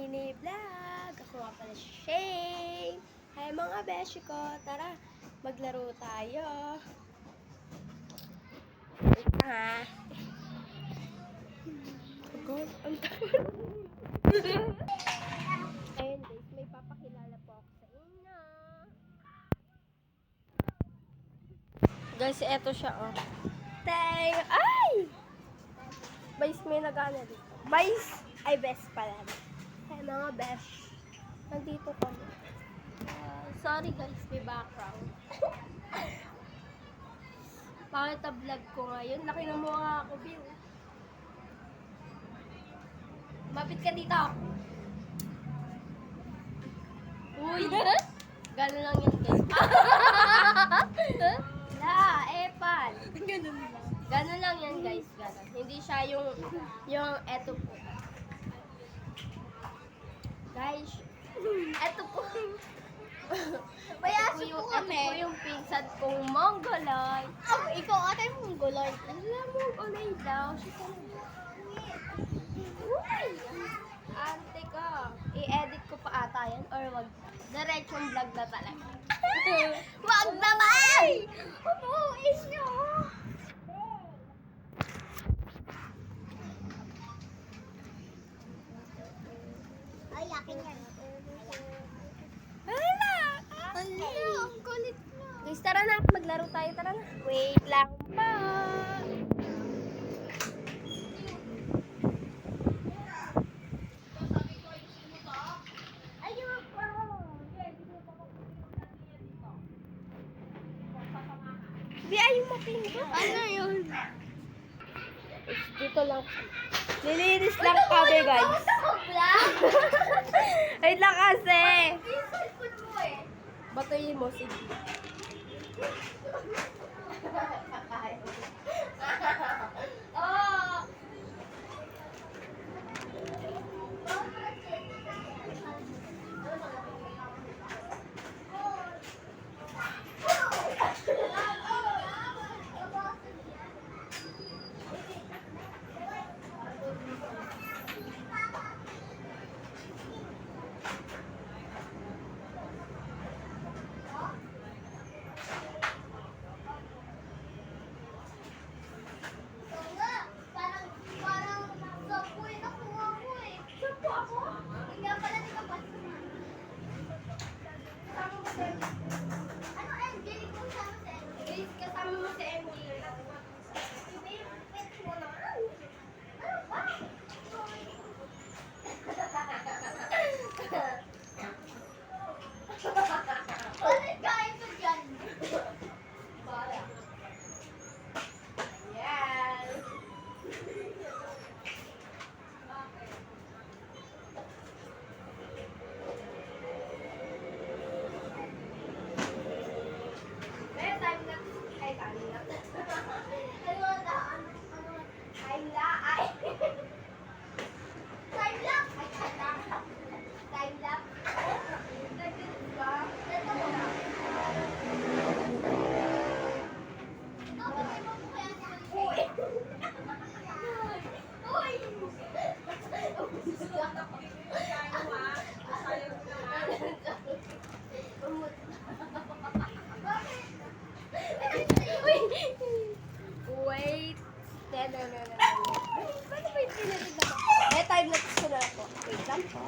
Mini Vlog. Ako nga pala si Shane. Hi mga beshi ko. Tara, maglaro tayo. Wait ha. Oh God, ang takot. Ayun guys, may papakilala po ako sa inyo. Guys, eto siya oh. Ay! Vice may nag-ano dito. Vice! Ay, best pala. Hey, mga besh. Nandito kami. Sorry guys, may background. Bakit ang vlog ko ngayon? Laki ng mukha ako, view. Mapit ka dito. Uy! Gano'n lang yan guys. Epal. Gano'n lang. Gano'n lang yan guys, gano'n. Hindi siya yung eto po. Guys, eto po. Bayaso po kami. Ito po yung pinsan kong Mongoloid. Oh, ikaw ate Mongoloid. Wala Mongoloid daw. Siya talaga. Uy! Ante ko. I-edit ko pa ata yan or wag. Diretsong vlog na talaga. Wag naman! Upuis nyo! Ay, akin yan. Hala! Hala, ang kulit na. Guys, tara na. Maglaro tayo. Tara na. Wait lang pa. Di ayaw mapingo. Ano yun? Dito lang. Nilinis lang kami, guys. Wait lang kasi. Batuyin mo, sige. Oh! Ano, Angel? Kung saan mo si Angel? Kasama mo si MJ. Pet mo naman. Ano ba? Bakit kain ko dyan? Yes! May time na. Ay, time na. Ano na? Time na. Ay! Time lapse. Time lapse. Nag-diba? Ito mo na. Bakit mo po kaya sa Uy! Uy! Wait. No. Paano ba yung pinatid na ko? Eh, time na ko na ako. Wait lang po.